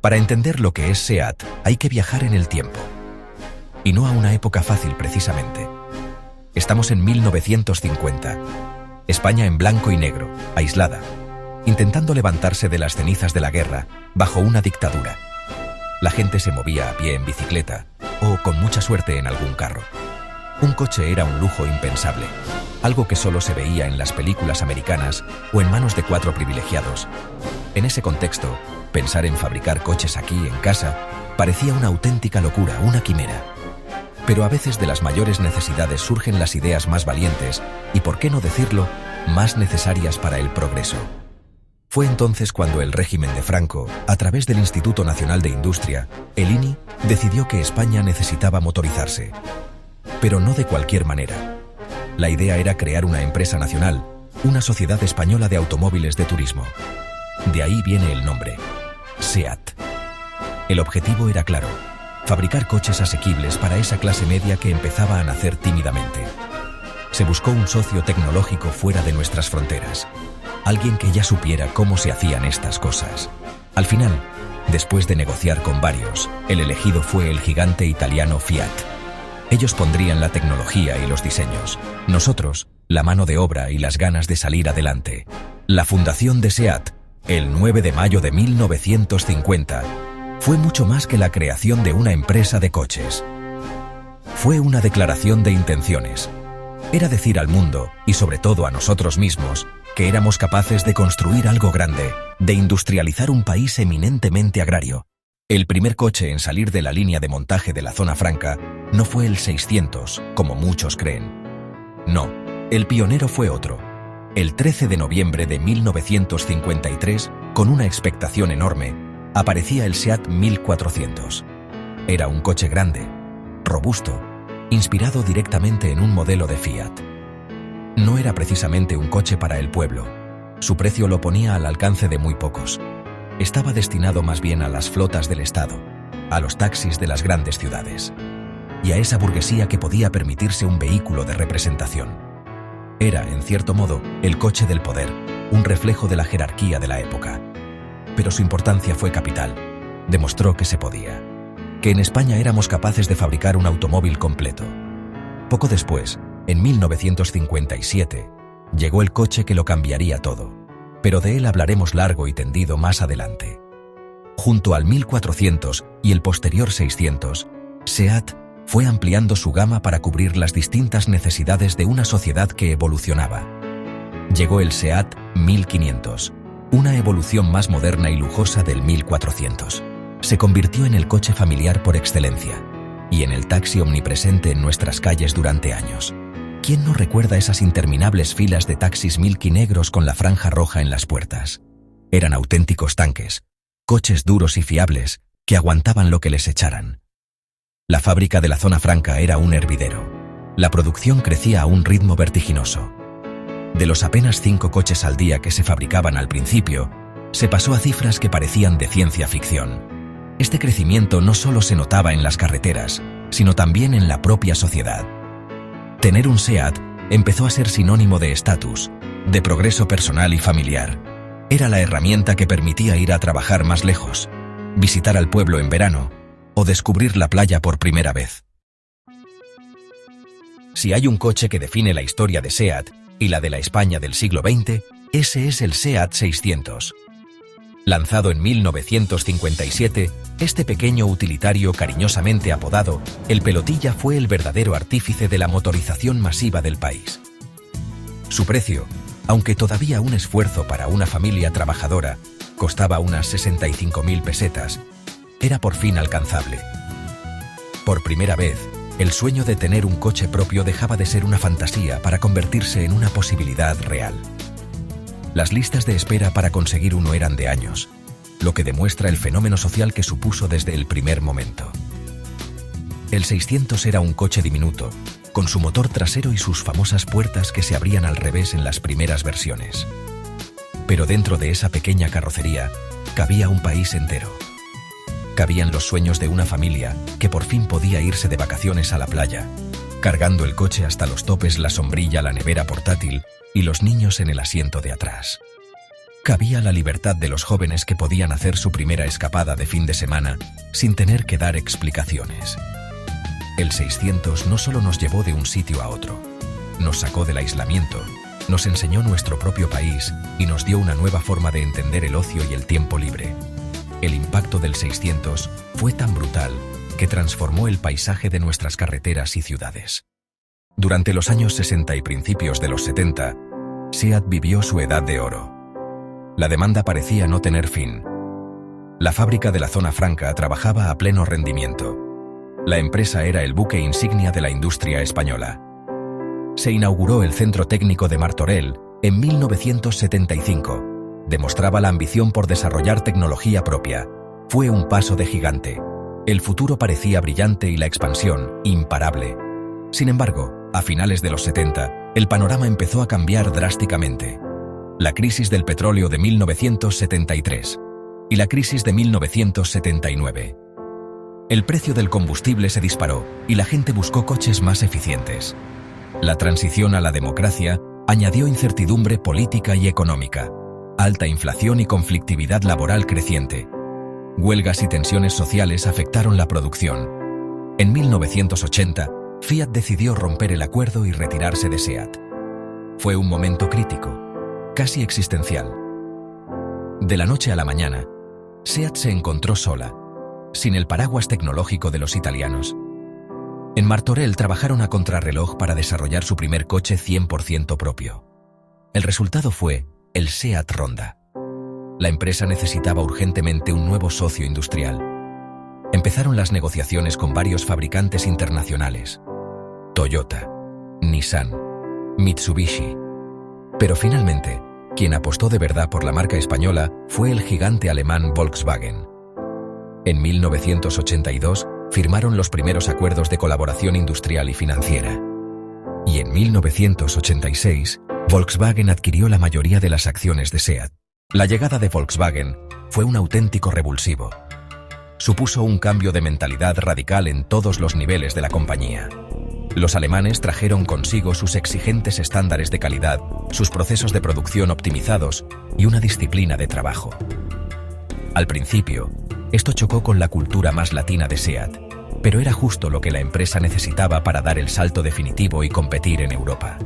Para entender lo que es SEAT, hay que viajar en el tiempo. Y no a una época fácil precisamente. Estamos en 1950. España en blanco y negro, aislada, intentando levantarse de las cenizas de la guerra, bajo una dictadura. La gente se movía a pie en bicicleta, o con mucha suerte en algún carro. Un coche era un lujo impensable, algo que solo se veía en las películas americanas o en manos de 4 privilegiados. En ese contexto, pensar en fabricar coches aquí, en casa, parecía una auténtica locura, una quimera. Pero a veces de las mayores necesidades surgen las ideas más valientes y, por qué no decirlo, más necesarias para el progreso. Fue entonces cuando el régimen de Franco, a través del Instituto Nacional de Industria, el INI, decidió que España necesitaba motorizarse. Pero no de cualquier manera. La idea era crear una empresa nacional, una sociedad española de automóviles de turismo. De ahí viene el nombre, SEAT. El objetivo era claro: fabricar coches asequibles para esa clase media que empezaba a nacer tímidamente. Se buscó un socio tecnológico fuera de nuestras fronteras, alguien que ya supiera cómo se hacían estas cosas. Al final, después de negociar con varios, el elegido fue el gigante italiano Fiat. Ellos pondrían la tecnología y los diseños, nosotros, la mano de obra y las ganas de salir adelante. La fundación de SEAT, el 9 de mayo de 1950, fue mucho más que la creación de una empresa de coches. Fue una declaración de intenciones. Era decir al mundo, y sobre todo a nosotros mismos, que éramos capaces de construir algo grande, de industrializar un país eminentemente agrario. El primer coche en salir de la línea de montaje de la Zona Franca no fue el 600, como muchos creen. No, el pionero fue otro. El 13 de noviembre de 1953, con una expectación enorme, aparecía el SEAT 1400. Era un coche grande, robusto, inspirado directamente en un modelo de Fiat. No era precisamente un coche para el pueblo. Su precio lo ponía al alcance de muy pocos. Estaba destinado más bien a las flotas del Estado, a los taxis de las grandes ciudades, y a esa burguesía que podía permitirse un vehículo de representación. Era, en cierto modo, el coche del poder, un reflejo de la jerarquía de la época. Pero su importancia fue capital. Demostró que se podía, que en España éramos capaces de fabricar un automóvil completo. Poco después, en 1957, llegó el coche que lo cambiaría todo. Pero de él hablaremos largo y tendido más adelante. Junto al 1400 y el posterior 600, SEAT fue ampliando su gama para cubrir las distintas necesidades de una sociedad que evolucionaba. Llegó el SEAT 1500, una evolución más moderna y lujosa del 1400. Se convirtió en el coche familiar por excelencia y en el taxi omnipresente en nuestras calles durante años. ¿Quién no recuerda esas interminables filas de taxis milquinegros con la franja roja en las puertas? Eran auténticos tanques, coches duros y fiables que aguantaban lo que les echaran. La fábrica de la Zona Franca era un hervidero. La producción crecía a un ritmo vertiginoso. De los apenas 5 coches al día que se fabricaban al principio, se pasó a cifras que parecían de ciencia ficción. Este crecimiento no solo se notaba en las carreteras, sino también en la propia sociedad. Tener un SEAT empezó a ser sinónimo de estatus, de progreso personal y familiar. Era la herramienta que permitía ir a trabajar más lejos, visitar al pueblo en verano o descubrir la playa por primera vez. Si hay un coche que define la historia de SEAT y la de la España del siglo XX, ese es el SEAT 600. Lanzado en 1957, este pequeño utilitario cariñosamente apodado El Pelotilla fue el verdadero artífice de la motorización masiva del país. Su precio, aunque todavía un esfuerzo para una familia trabajadora, costaba unas 65.000 pesetas, era por fin alcanzable. Por primera vez, el sueño de tener un coche propio dejaba de ser una fantasía para convertirse en una posibilidad real. Las listas de espera para conseguir uno eran de años, lo que demuestra el fenómeno social que supuso desde el primer momento. El 600 era un coche diminuto, con su motor trasero y sus famosas puertas que se abrían al revés en las primeras versiones. Pero dentro de esa pequeña carrocería cabía un país entero. Cabían los sueños de una familia que por fin podía irse de vacaciones a la playa, cargando el coche hasta los topes, la sombrilla, la nevera portátil y los niños en el asiento de atrás. cabía la libertad de los jóvenes que podían hacer su primera escapada de fin de semana sin tener que dar explicaciones. El 600 no solo nos llevó de un sitio a otro, nos sacó del aislamiento, nos enseñó nuestro propio país y nos dio una nueva forma de entender el ocio y el tiempo libre. El impacto del 600 fue tan brutal que transformó el paisaje de nuestras carreteras y ciudades. Durante los años 60 y principios de los 70, SEAT vivió su edad de oro. La demanda parecía no tener fin. La fábrica de la Zona Franca trabajaba a pleno rendimiento. La empresa era el buque insignia de la industria española. Se inauguró el Centro Técnico de Martorell en 1975. Demostraba la ambición por desarrollar tecnología propia. Fue un paso de gigante. El futuro parecía brillante y la expansión imparable. Sin embargo, a finales de los 70, el panorama empezó a cambiar drásticamente. La crisis del petróleo de 1973 y la crisis de 1979. El precio del combustible se disparó y la gente buscó coches más eficientes. La transición a la democracia añadió incertidumbre política y económica, alta inflación y conflictividad laboral creciente. Huelgas y tensiones sociales afectaron la producción. En 1980, Fiat decidió romper el acuerdo y retirarse de SEAT. Fue un momento crítico, casi existencial. De la noche a la mañana, SEAT se encontró sola, sin el paraguas tecnológico de los italianos. En Martorell trabajaron a contrarreloj para desarrollar su primer coche 100% propio. El resultado fue el SEAT Ronda. La empresa necesitaba urgentemente un nuevo socio industrial. Empezaron las negociaciones con varios fabricantes internacionales: Toyota, Nissan, Mitsubishi. Pero finalmente, quien apostó de verdad por la marca española fue el gigante alemán Volkswagen. En 1982 firmaron los primeros acuerdos de colaboración industrial y financiera. Y en 1986, Volkswagen adquirió la mayoría de las acciones de SEAT. La llegada de Volkswagen fue un auténtico revulsivo. Supuso un cambio de mentalidad radical en todos los niveles de la compañía. Los alemanes trajeron consigo sus exigentes estándares de calidad, sus procesos de producción optimizados y una disciplina de trabajo. Al principio, esto chocó con la cultura más latina de SEAT, pero era justo lo que la empresa necesitaba para dar el salto definitivo y competir en Europa.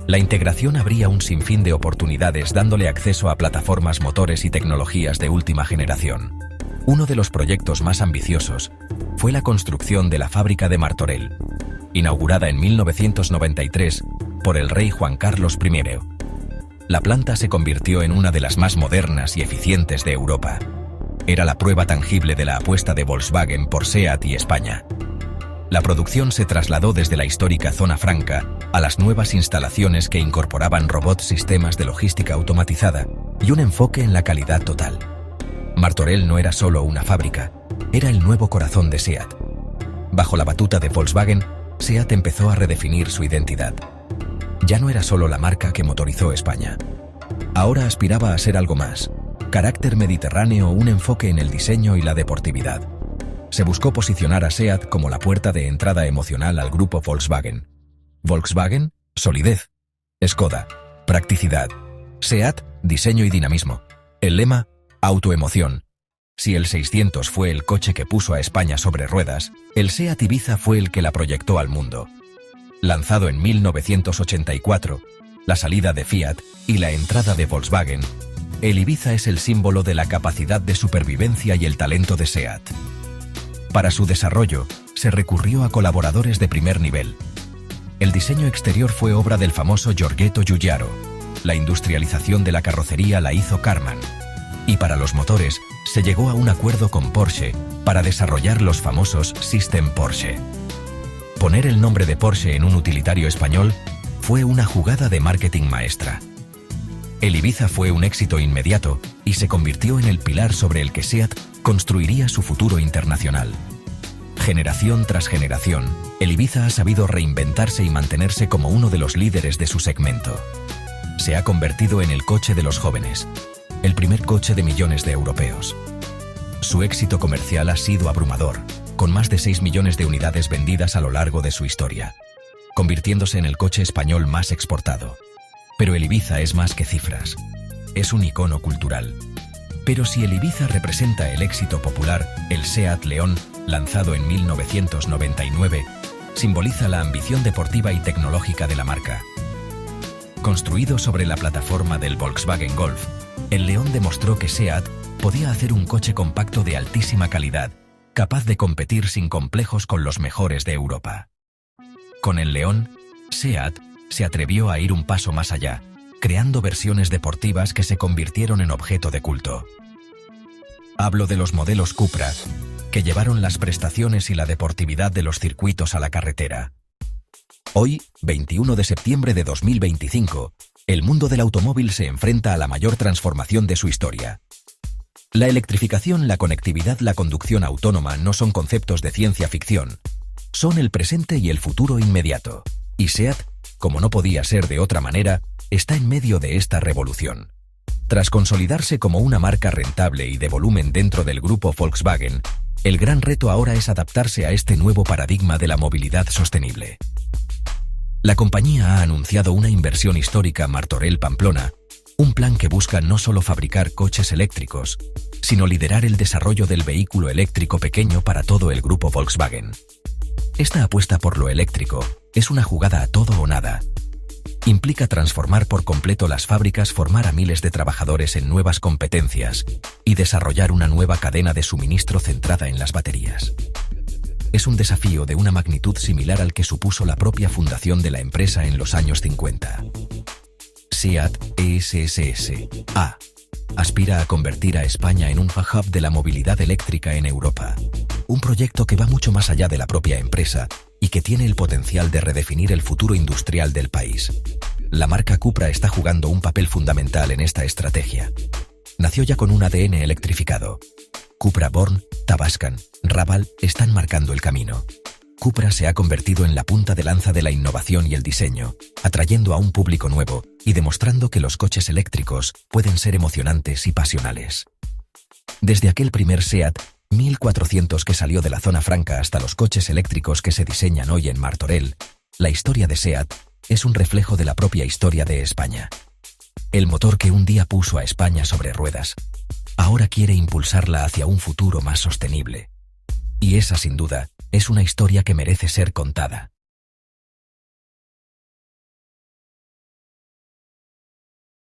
La integración abría un sinfín de oportunidades dándole acceso a plataformas, motores y tecnologías de última generación. Uno de los proyectos más ambiciosos fue la construcción de la fábrica de Martorell, inaugurada en 1993 por el rey Juan Carlos I. La planta se convirtió en una de las más modernas y eficientes de Europa. Era la prueba tangible de la apuesta de Volkswagen por SEAT y España. La producción se trasladó desde la histórica Zona Franca a las nuevas instalaciones que incorporaban robots, sistemas de logística automatizada y un enfoque en la calidad total. Martorell no era solo una fábrica, era el nuevo corazón de SEAT. Bajo la batuta de Volkswagen, SEAT empezó a redefinir su identidad. Ya no era solo la marca que motorizó España. Ahora aspiraba a ser algo más: carácter mediterráneo, un enfoque en el diseño y la deportividad. Se buscó posicionar a SEAT como la puerta de entrada emocional al grupo Volkswagen. Volkswagen, solidez. Skoda, practicidad. SEAT, diseño y dinamismo. El lema, autoemoción. Si el 600 fue el coche que puso a España sobre ruedas, el SEAT Ibiza fue el que la proyectó al mundo. Lanzado en 1984, la salida de Fiat y la entrada de Volkswagen, el Ibiza es el símbolo de la capacidad de supervivencia y el talento de SEAT. Para su desarrollo, se recurrió a colaboradores de primer nivel. El diseño exterior fue obra del famoso Giorgetto Giugiaro. La industrialización de la carrocería la hizo Karmann. Y para los motores, se llegó a un acuerdo con Porsche para desarrollar los famosos System Porsche. Poner el nombre de Porsche en un utilitario español fue una jugada de marketing maestra. El Ibiza fue un éxito inmediato y se convirtió en el pilar sobre el que SEAT construiría su futuro internacional. Generación tras generación, el Ibiza ha sabido reinventarse y mantenerse como uno de los líderes de su segmento. Se ha convertido en el coche de los jóvenes, el primer coche de millones de europeos. Su éxito comercial ha sido abrumador, con más de 6 millones de unidades vendidas a lo largo de su historia, convirtiéndose en el coche español más exportado. Pero el Ibiza es más que cifras. es un icono cultural. Pero si el Ibiza representa el éxito popular, el SEAT León, lanzado en 1999, simboliza la ambición deportiva y tecnológica de la marca. Construido sobre la plataforma del Volkswagen Golf, el León demostró que SEAT podía hacer un coche compacto de altísima calidad, capaz de competir sin complejos con los mejores de Europa. Con el León, SEAT se atrevió a ir un paso más allá, creando versiones deportivas que se convirtieron en objeto de culto. Hablo de los modelos Cupra, que llevaron las prestaciones y la deportividad de los circuitos a la carretera. Hoy, 21 de septiembre de 2025, el mundo del automóvil se enfrenta a la mayor transformación de su historia. La electrificación, la conectividad, la conducción autónoma no son conceptos de ciencia ficción. Son el presente y el futuro inmediato. Y SEAT, como no podía ser de otra manera, está en medio de esta revolución. Tras consolidarse como una marca rentable y de volumen dentro del grupo Volkswagen, el gran reto ahora es adaptarse a este nuevo paradigma de la movilidad sostenible. La compañía ha anunciado una inversión histórica Martorell-Pamplona, un plan que busca no solo fabricar coches eléctricos, sino liderar el desarrollo del vehículo eléctrico pequeño para todo el grupo Volkswagen. Esta apuesta por lo eléctrico es una jugada a todo o nada. Implica transformar por completo las fábricas, formar a miles de trabajadores en nuevas competencias y desarrollar una nueva cadena de suministro centrada en las baterías. Es un desafío de una magnitud similar al que supuso la propia fundación de la empresa en los años 50. SEAT ESSA aspira a convertir a España en un hub de la movilidad eléctrica en Europa. Un proyecto que va mucho más allá de la propia empresa y que tiene el potencial de redefinir el futuro industrial del país. La marca Cupra está jugando un papel fundamental en esta estrategia. Nació ya con un ADN electrificado. Cupra Born, Tavascan, Raval están marcando el camino. Cupra se ha convertido en la punta de lanza de la innovación y el diseño, atrayendo a un público nuevo y demostrando que los coches eléctricos pueden ser emocionantes y pasionales. Desde aquel primer SEAT 1400 que salió de la zona franca hasta los coches eléctricos que se diseñan hoy en Martorell, la historia de SEAT es un reflejo de la propia historia de España. El motor que un día puso a España sobre ruedas, ahora quiere impulsarla hacia un futuro más sostenible. Y esa, sin duda, es una historia que merece ser contada.